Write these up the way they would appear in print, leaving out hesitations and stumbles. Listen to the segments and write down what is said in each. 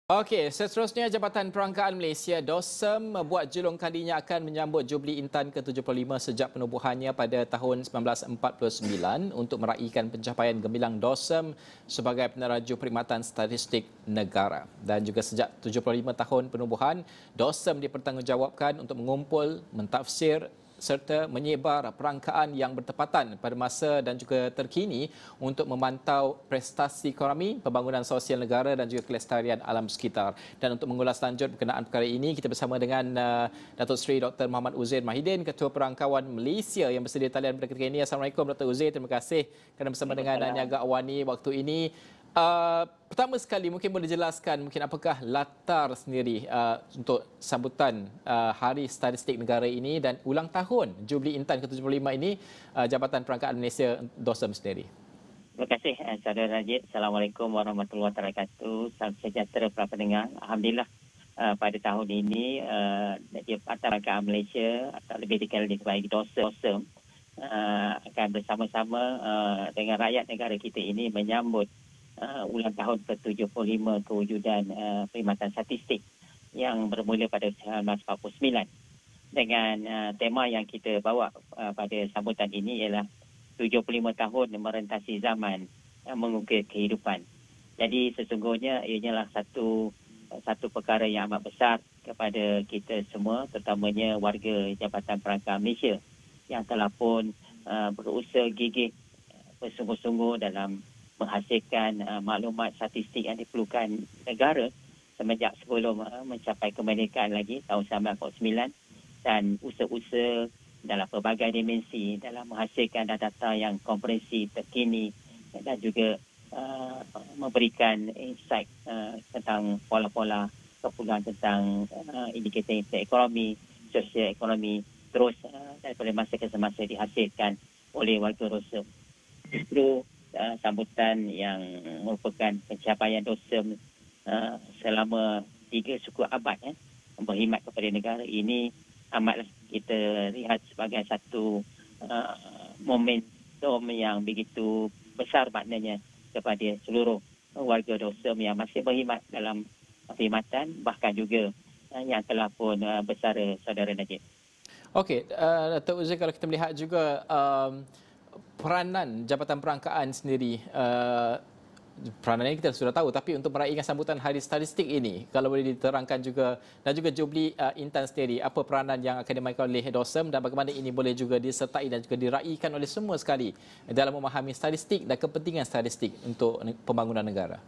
Okey, seterusnya Jabatan Perangkaan Malaysia DOSEM membuat julung kalinya akan menyambut Jubli Intan ke-75 sejak penubuhannya pada tahun 1949 untuk meraihkan pencapaian gemilang DOSEM sebagai peneraju perkhidmatan statistik negara. Dan juga sejak 75 tahun penubuhan, DOSEM dipertanggungjawabkan untuk mengumpul, mentafsir serta menyebar perangkaan yang bertepatan pada masa dan juga terkini untuk memantau prestasi ekonomi, pembangunan sosial negara dan juga kelestarian alam sekitar. Dan untuk mengulas lanjut berkenaan perkara ini, kita bersama dengan Datuk Seri Dr. Muhammad Uzair Mahidin, Ketua Perangkawan Malaysia yang bersedia talian pada ketika ini. Assalamualaikum Dr. Uzair, terima kasih kerana bersama dengan Niaga Awani waktu ini. Pertama sekali mungkin boleh jelaskan mungkin apakah latar sendiri untuk sambutan Hari Statistik Negara ini dan ulang tahun Jubli Intan ke-75 ini Jabatan Perangkaan Malaysia DOSEM sendiri. Terima kasih saudara Najib. Assalamualaikum warahmatullahi wabarakatuh. Salam sejahtera para pendengar. Alhamdulillah pada tahun ini Jabatan Perangkaan Malaysia atau lebih dikenal sebagai DOSEM akan bersama-sama dengan rakyat negara kita ini menyambut ulang tahun ke-75 kewujudan perkhidmatan statistik yang bermula pada 1949 dengan tema yang kita bawa pada sambutan ini ialah 75 tahun merentasi zaman mengukir kehidupan. Jadi sesungguhnya ianya satu perkara yang amat besar kepada kita semua, terutamanya warga Jabatan Perangkaan Malaysia yang telah pun berusaha gigih bersungguh-sungguh dalam menghasilkan maklumat statistik yang diperlukan negara semenjak sebelum mencapai kemerdekaan lagi tahun 1949 dan usaha-usaha dalam pelbagai dimensi dalam menghasilkan data yang komprehensif terkini dan juga memberikan insight tentang pola-pola keperluan tentang indikator ekonomi, sosial ekonomi terus daripada masa ke semasa dihasilkan oleh warga DOSEM. Justru sambutan yang merupakan pencapaian DOSEM selama 3 suku abad berkhidmat kepada negara ini amatlah kita lihat sebagai satu momentum yang begitu besar maknanya kepada seluruh warga DOSEM yang masih berkhidmat dalam perkhidmatan bahkan juga yang telah pun bersara saudara Najib. Okey, Datuk Uzair, kalau kita melihat juga peranan Jabatan Perangkaan sendiri, peranan ini kita sudah tahu, tapi untuk meraihkan sambutan Hari Statistik ini, kalau boleh diterangkan juga, dan juga Jubli Intan sendiri, apa peranan yang akan dimainkan oleh DOSEM dan bagaimana ini boleh juga disertai dan juga diraihkan oleh semua sekali dalam memahami statistik dan kepentingan statistik untuk pembangunan negara.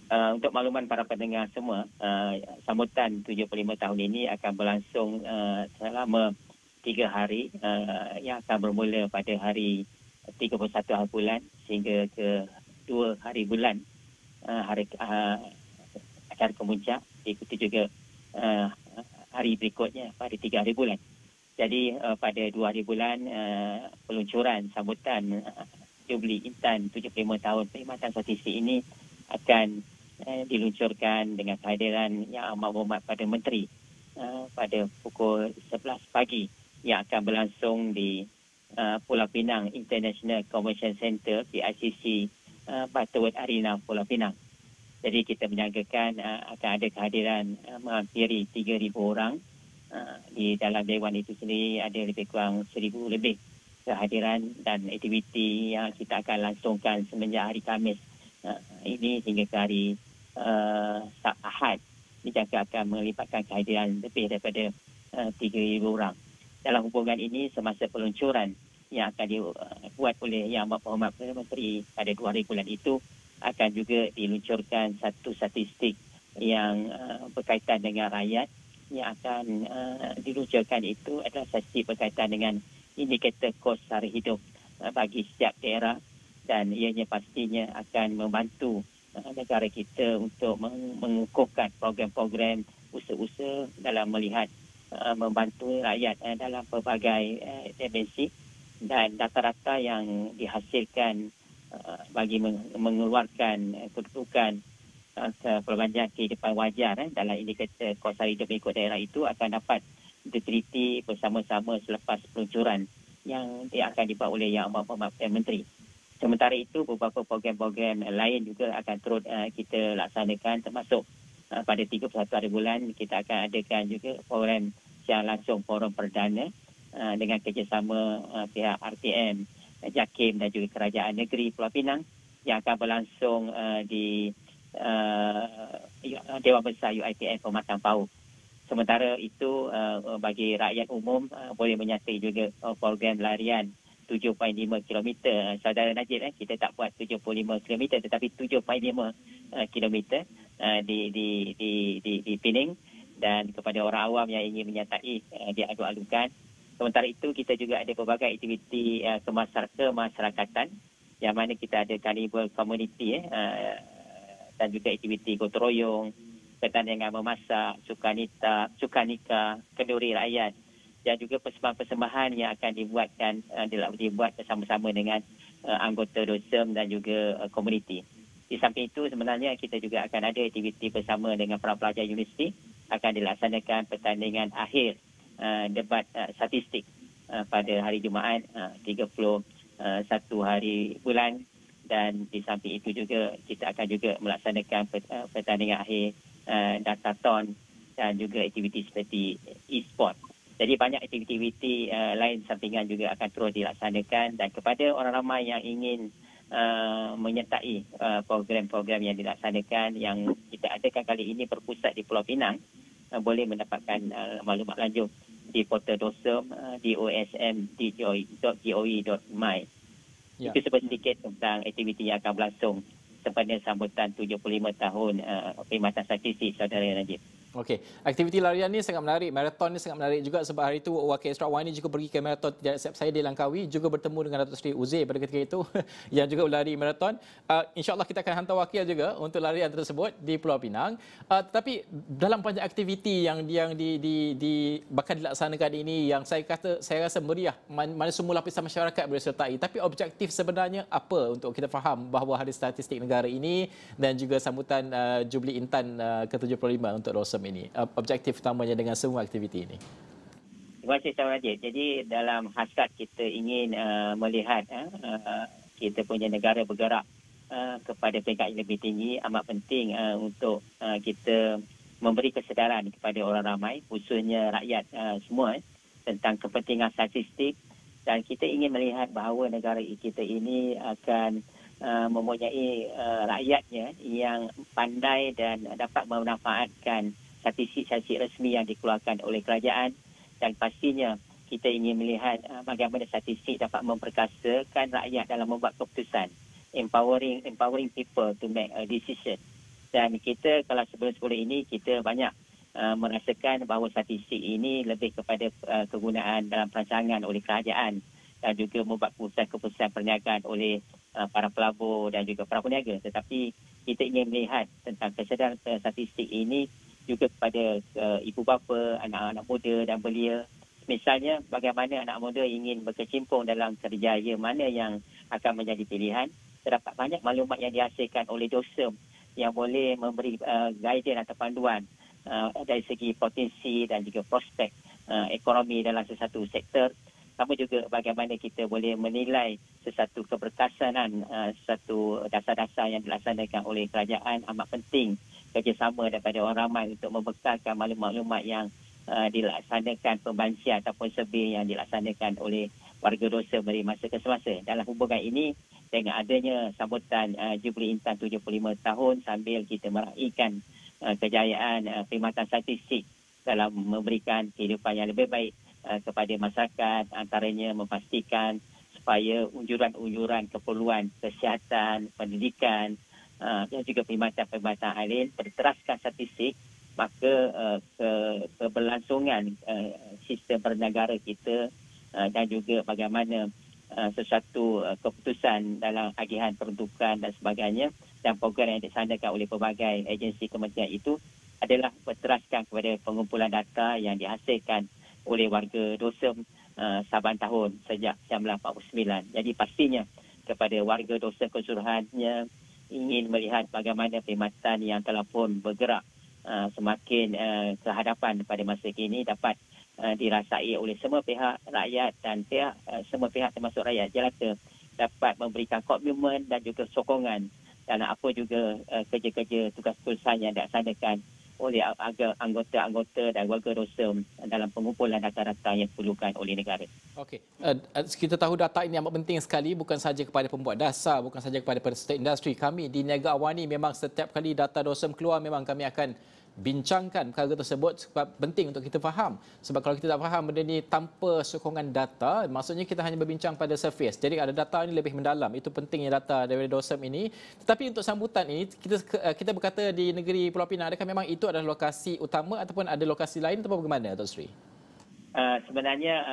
Untuk makluman para pendengar semua, sambutan 75 tahun ini akan berlangsung selama 3 hari yang akan bermula pada hari 31 hari bulan sehingga ke 2 hari bulan hari acara kemuncak, diikuti juga hari berikutnya pada 3 hari bulan. Jadi pada 2 hari bulan peluncuran sambutan Jubli Intan 75 tahun perkhidmatan statistik ini akan diluncurkan dengan kehadiran yang amat berhormat pada Menteri pada pukul 11 pagi yang akan berlangsung di Pulau Pinang International Convention Center di ICC Butterworth Arena Pulau Pinang. Jadi kita menyangkakan akan ada kehadiran menghampiri 3,000 orang. Di dalam dewan itu sendiri ada lebih kurang 1,000 lebih kehadiran dan aktiviti yang kita akan langsungkan semenjak hari Khamis ini hingga ke hari Ahad. Dijangka akan melibatkan kehadiran lebih daripada 3,000 orang. Dalam hubungan ini, semasa peluncuran yang akan dibuat oleh Yang Amat Berhormat Perdana Menteri pada 2 hari bulan itu, akan juga diluncurkan satu statistik yang berkaitan dengan rakyat. Yang akan diluncurkan itu adalah statistik berkaitan dengan indikator kos sara hidup bagi setiap daerah dan ianya pastinya akan membantu negara kita untuk mengukuhkan program-program usaha-usaha dalam melihat membantu rakyat dalam pelbagai dimensi dan data-data yang dihasilkan bagi mengeluarkan kedudukan perbelanjaan kehidupan wajar dalam indikator kos sara hidup ikut daerah itu akan dapat diteliti bersama-sama selepas peluncuran yang akan dibuat oleh Yang Amat Berhormat Perdana Menteri. Sementara itu, beberapa program-program lain juga akan turut kita laksanakan, termasuk pada 31 hari bulan kita akan adakan juga program secara langsung forum perdana dengan kerjasama pihak RTM, JAKIM dan juga Kerajaan Negeri Pulau Pinang yang akan berlangsung di Dewan Besar UiTM Pematang Pauh. Sementara itu bagi rakyat umum boleh menyertai juga program larian 7.5 km. Saudara Najib, kita tak buat 75 km tetapi 7.5 km di Pening, dan kepada orang awam yang ingin menyertai diadu-alukan. Sementara itu kita juga ada pelbagai aktiviti kemasyarakatan yang mana kita ada carnival community dan juga aktiviti gotong royong, pertandingan memasak, sukanika, kenduri rakyat dan juga persembahan-persembahan yang akan dibuat bersama-sama dengan anggota DOSEM dan juga komuniti. Di samping itu sebenarnya kita juga akan ada aktiviti bersama dengan para pelajar universiti, akan dilaksanakan pertandingan akhir debat statistik pada hari Jumaat 31 hari bulan, dan di samping itu juga kita akan juga melaksanakan pertandingan akhir datathon dan juga aktiviti seperti e-sport. Jadi banyak aktiviti lain sampingan juga akan terus dilaksanakan, dan kepada orang ramai yang ingin menyertai program-program yang dilaksanakan yang kita adakan kali ini berpusat di Pulau Pinang, boleh mendapatkan maklumat lanjut di portal DOSEM di osm.gov.my. Ya. Itu sedikit tentang aktiviti yang akan berlangsung sempena sambutan 75 tahun Perkhidmatan Statistik, Saudara Najib. Okey, aktiviti larian ni sangat menarik, maraton ni sangat menarik juga sebab hari itu Wakil Sarawak Wani juga pergi ke maraton tidak siap saya di Langkawi, juga bertemu dengan Datuk Seri Uzair pada ketika itu yang juga berlari maraton. InsyaAllah kita akan hantar wakil juga untuk larian tersebut di Pulau Pinang. Tetapi dalam banyak aktiviti yang bakal dilaksanakan ini, yang saya rasa meriah, mana semua lapisan masyarakat boleh sertai. Tapi objektif sebenarnya apa untuk kita faham bahawa Hari Statistik Negara ini dan juga sambutan Jubli Intan ke-75 untuk DOSEM ini, objektif utamanya dengan semua aktiviti ini? Terima kasih, Saudara Najib. Jadi dalam hasrat kita ingin melihat kita punya negara bergerak kepada peringkat yang lebih tinggi, amat penting untuk kita memberi kesedaran kepada orang ramai, khususnya rakyat semua tentang kepentingan statistik, dan kita ingin melihat bahawa negara kita ini akan mempunyai rakyatnya yang pandai dan dapat memanfaatkan statistik-statistik resmi yang dikeluarkan oleh kerajaan, dan pastinya kita ingin melihat bagaimana statistik dapat memperkasakan rakyat dalam membuat keputusan, empowering people to make a decision. Dan kita kalau sebelum-sebelum ini kita banyak merasakan bahawa statistik ini lebih kepada kegunaan dalam perancangan oleh kerajaan dan juga membuat keputusan perniagaan oleh para pelabur dan juga para peniaga. Tetapi kita ingin melihat tentang kesedaran statistik ini juga kepada ibu bapa, anak-anak muda dan belia. Misalnya bagaimana anak muda ingin berkecimpung dalam kerjaya mana yang akan menjadi pilihan. Terdapat banyak maklumat yang dihasilkan oleh DOSEM yang boleh memberi guidance atau panduan dari segi potensi dan juga prospek ekonomi dalam sesuatu sektor. Sama juga bagaimana kita boleh menilai sesuatu keberkesanan, sesuatu dasar-dasar yang dilaksanakan oleh kerajaan. Amat penting kerjasama daripada orang ramai untuk membekalkan maklumat-maklumat yang dilaksanakan pembancian ataupun survey yang dilaksanakan oleh warga DOSEM dari masa ke semasa. Dalam hubungan ini, dengan adanya sambutan Jubli Intan 75 tahun sambil kita meraihkan kejayaan Perkhidmatan Statistik dalam memberikan kehidupan yang lebih baik kepada masyarakat, antaranya memastikan supaya unjuran-unjuran keperluan kesihatan, pendidikan dan juga perkhidmatan-perkhidmatan lain berteraskan statistik, maka keberlangsungan sistem bernegara kita dan juga bagaimana sesuatu keputusan dalam agihan peruntukan dan sebagainya dan program yang dilaksanakan oleh pelbagai agensi kementerian itu adalah berteraskan kepada pengumpulan data yang dihasilkan oleh warga DOSEM saban tahun sejak 1949. Jadi pastinya kepada warga DOSEM keseluruhannya ingin melihat bagaimana perkhidmatan yang telah pun bergerak semakin ke hadapan pada masa kini dapat dirasai oleh semua pihak rakyat dan semua pihak termasuk rakyat jelata dapat memberikan komitmen dan juga sokongan dan apa juga kerja-kerja tugas-tugasan yang dilaksanakan oleh anggota-anggota dan warga Dosem dalam pengumpulan data-data yang diperlukan oleh negara. Okey, kita tahu data ini amat penting sekali bukan sahaja kepada pembuat dasar, bukan sahaja kepada peserta industri. Kami di Niaga Awani memang setiap kali data Dosem keluar memang kami akan bincangkan perkara tersebut sebab penting untuk kita faham. Sebab kalau kita tak faham benda ni tanpa sokongan data, maksudnya kita hanya berbincang pada surface. Jadi ada data ini lebih mendalam. Itu pentingnya data daripada Dosem ini. Tetapi untuk sambutan ini, kita berkata di negeri Pulau Pinang, adakah memang itu adalah lokasi utama ataupun ada lokasi lain ataupun bagaimana, Dr. Sri? Sebenarnya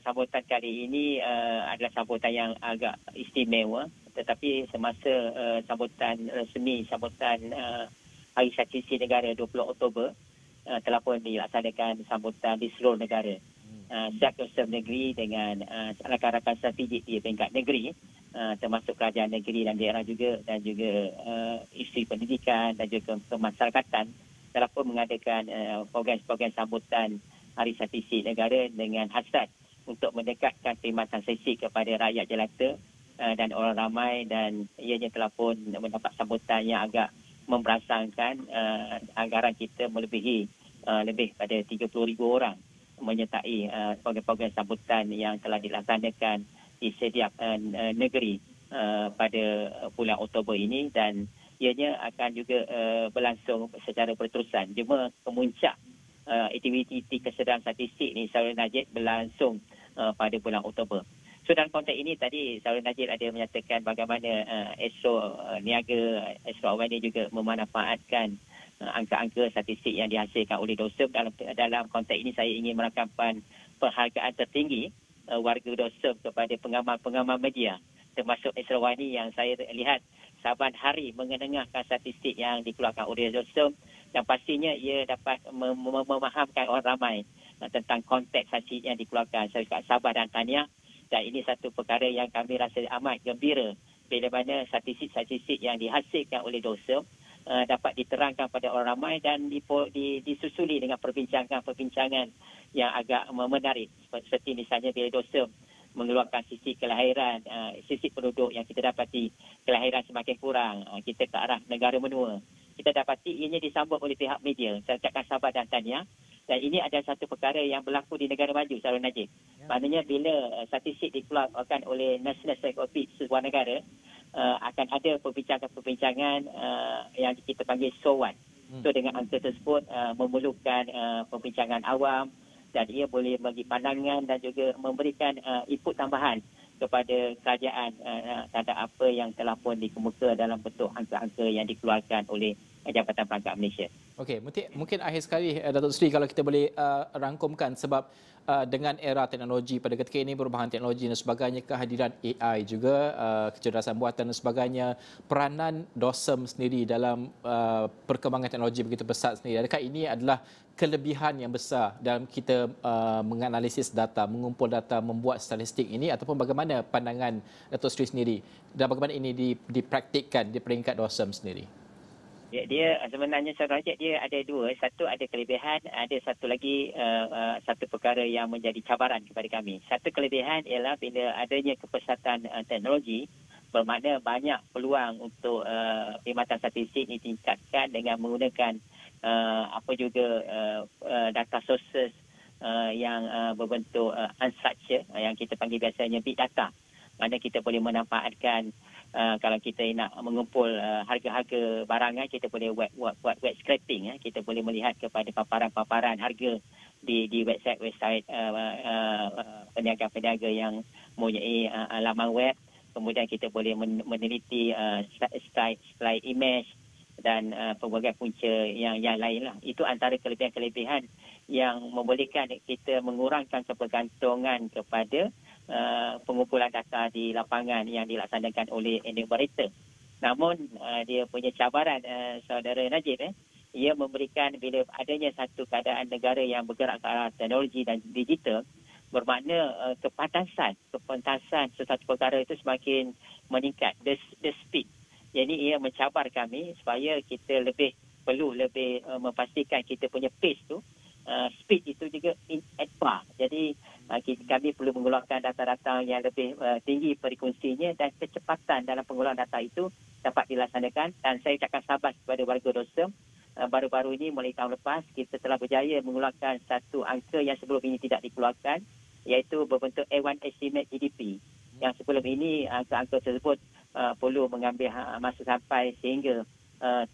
sambutan kali ini adalah sambutan yang agak istimewa, tetapi semasa sambutan resmi, sambutan Hari Statistiki Negara 20 Oktober telah pun dilaksanakan sambutan di seluruh negara. Setiap Dosem negeri dengan rakan-rakan strategik di peringkat negeri, termasuk kerajaan negeri dan daerah juga, dan juga isteri pendidikan dan juga kemasyarakatan telah pun mengadakan program-program sambutan Hari Statistik Negara dengan hasrat untuk mendekatkan perkhidmatan statistik kepada rakyat jelata dan orang ramai, dan ianya telah pun mendapat sambutan yang agak memperasangkan. Anggaran kita melebihi lebih pada 30,000 orang menyertai program-program sambutan yang telah dilaksanakan di setiap negeri pada bulan Oktober ini, dan ianya akan juga berlangsung secara berterusan. Cuma kemuncak aktiviti kesedaran statistik ni, Saudara Najib, berlangsung pada bulan Oktober. So dalam konteks ini tadi Saudara Najib ada menyatakan bagaimana Astro Niaga, Astro Awani juga memanfaatkan angka-angka statistik yang dihasilkan oleh Dosem. Dalam konteks ini saya ingin merakamkan penghargaan tertinggi warga Dosem kepada pengamal-pengamal media, termasuk Astro Awani, yang saya lihat saban hari mengenengahkan statistik yang dikeluarkan oleh Dosem, dan pastinya ia dapat memahamkan orang ramai tentang konteks statistik yang dikeluarkan. Saya ucap sabar dan tahniah, dan ini satu perkara yang kami rasa amat gembira bila mana statistik-statistik yang dihasilkan oleh Dosem dapat diterangkan pada orang ramai dan disusuli dengan perbincangan-perbincangan yang agak menarik, seperti misalnya bila Dosem mengeluarkan sisi kelahiran, sisi penduduk yang kita dapati kelahiran semakin kurang, kita ke arah negara menua. Kita dapati ianya disambut oleh pihak media. Saya ucapkan sabar dan tahniah. Dan ini adalah satu perkara yang berlaku di negara maju, Saudara Najib. Maknanya bila statistik dikeluarkan oleh National Encyclopedia sebuah negara, akan ada perbincangan-perbincangan yang kita panggil SOAN. So dengan angka tersebut memerlukan perbincangan awam, dan ia boleh bagi pandangan dan juga memberikan input tambahan kepada kerajaan terhadap apa yang telah pun dikemuka dalam bentuk angka-angka yang dikeluarkan oleh Jabatan Perangkat Malaysia. Okey, mungkin akhir sekali Datuk Seri, kalau kita boleh rangkumkan, sebab dengan era teknologi pada ketika ini, perubahan teknologi dan sebagainya, kehadiran AI juga, kecerdasan buatan dan sebagainya, peranan Dosem sendiri dalam perkembangan teknologi begitu pesat sendiri, adakah ini adalah kelebihan yang besar dalam kita menganalisis data, mengumpul data, membuat statistik ini, ataupun bagaimana pandangan Datuk Seri sendiri dan bagaimana ini dipraktikkan di peringkat Dosem sendiri? Dia sebenarnya Saudara Najib, dia ada dua. Satu ada kelebihan, ada satu lagi satu perkara yang menjadi cabaran kepada kami. Satu kelebihan ialah bila adanya kepesatan teknologi, bermakna banyak peluang untuk perkhidmatan statistik ditingkatkan dengan menggunakan data sources yang berbentuk unstructured, yang kita panggil biasanya big data. Mana kita boleh memanfaatkan kalau kita nak mengumpul harga-harga barangan, kita boleh buat web scraping. Kita boleh melihat kepada paparan-paparan harga di website peniaga-peniaga yang mempunyai laman web. Kemudian kita boleh meneliti slide image dan pelbagai punca yang lain lah. Itu antara kelebihan-kelebihan yang membolehkan kita mengurangkan kebergantungan kepada pengumpulan data di lapangan yang dilaksanakan oleh enumerator. Namun dia punya cabaran, Saudara Najib, ia memberikan bila adanya satu keadaan negara yang bergerak ke arah teknologi dan digital, bermakna kepentasan sesuatu perkara itu semakin meningkat, the speed. Jadi ia mencabar kami supaya kita perlu lebih memastikan kita punya pace tu, speed itu juga at par. Jadi kami perlu mengeluarkan data-data yang lebih tinggi frekuensinya, dan kecepatan dalam pengeluaran data itu dapat dilaksanakan. Dan saya ucapkan sabar kepada warga Dosem baru-baru ini mulai tahun lepas kita telah berjaya mengeluarkan satu angka yang sebelum ini tidak dikeluarkan, iaitu berbentuk A1 Estimate GDP. Yang sebelum ini angka-angka tersebut perlu mengambil masa sampai sehingga 3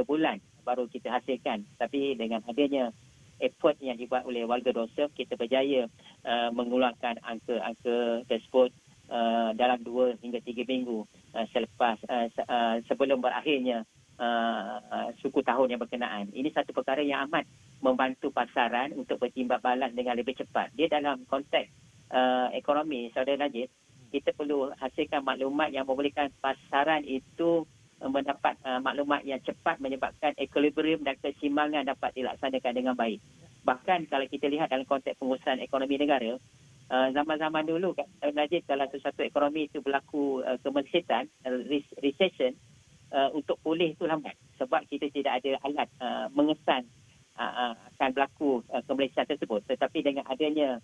bulan baru kita hasilkan. Tapi dengan adanya effort yang dibuat oleh warga Dorsum, kita berjaya mengeluarkan angka-angka tersebut dalam 2 hingga 3 minggu sebelum berakhirnya suku tahun yang berkenaan. Ini satu perkara yang amat membantu pasaran untuk bertimbang balas dengan lebih cepat. Dia dalam konteks ekonomi, Saudara Najib, kita perlu hasilkan maklumat yang membolehkan pasaran itu mendapat maklumat yang cepat, menyebabkan equilibrium dan keseimbangan dapat dilaksanakan dengan baik. Bahkan kalau kita lihat dalam konteks pengurusan ekonomi negara, zaman-zaman dulu, Najib, kalau satu ekonomi itu berlaku kemerosotan, recession, untuk pulih itu lambat. Sebab kita tidak ada alat mengesan akan berlaku kemerosotan tersebut. Tetapi dengan adanya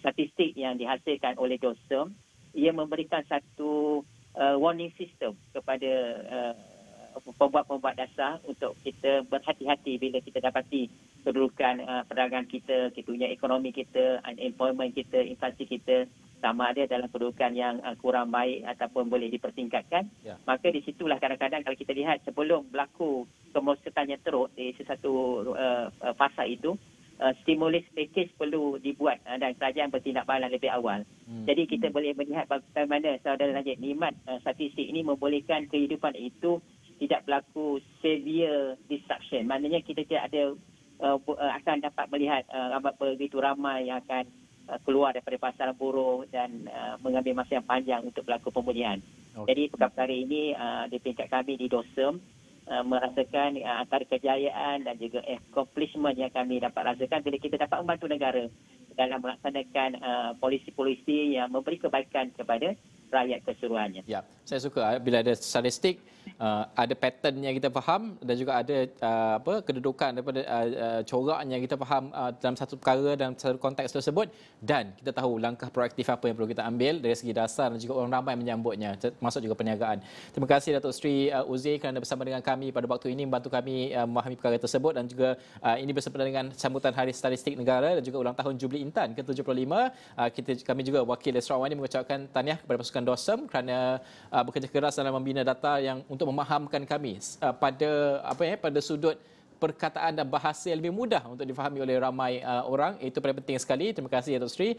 statistik yang dihasilkan oleh Dorsum, ia memberikan satu warning system kepada pembuat-pembuat dasar untuk kita berhati-hati bila kita dapati kedudukan perdagangan kita punya ekonomi kita, unemployment kita, inflasi kita sama ada dalam kedudukan yang kurang baik ataupun boleh dipertingkatkan. Maka di situlah kadang-kadang kalau kita lihat sebelum berlaku kemerosotan yang teruk di sesuatu fasa itu, stimulus package perlu dibuat dan kerajaan bertindak balas lebih awal. Jadi kita boleh melihat bagaimana Saudara Najib, nikmat statistik ini membolehkan kehidupan itu tidak berlaku severe disruption. Maknanya kita tidak ada akan dapat melihat begitu ramai yang akan keluar daripada pasaran buruh dan mengambil masa yang panjang untuk berlaku pemulihan. Jadi perkara ini di tingkat kami di Dorsum merasakan antara kejayaan dan juga accomplishment yang kami dapat rasakan bila kita dapat membantu negara dalam melaksanakan polisi-polisi yang memberi kebaikan kepada rakyat keseluruhannya. Ya, saya suka bila ada statistik, ada pattern yang kita faham dan juga ada kedudukan daripada coraknya kita faham dalam satu perkara dalam satu konteks tersebut, dan kita tahu langkah proaktif apa yang perlu kita ambil dari segi dasar dan juga orang ramai menyambutnya, termasuk juga perniagaan. Terima kasih Datuk Seri Uzair kerana bersama dengan kami pada waktu ini membantu kami memahami perkara tersebut, dan juga ini bersempena dengan sambutan Hari Statistik Negara dan juga ulang tahun Jubli Intan ke-75. Kami juga wakil dari Sarawak ini mengucapkan tahniah kepada pasukan Dorsum kerana bekerja keras dalam membina data yang untuk memahamkan kami pada sudut perkataan dan bahasa yang lebih mudah untuk difahami oleh ramai orang. Itu paling penting sekali. Terima kasih Datuk Seri.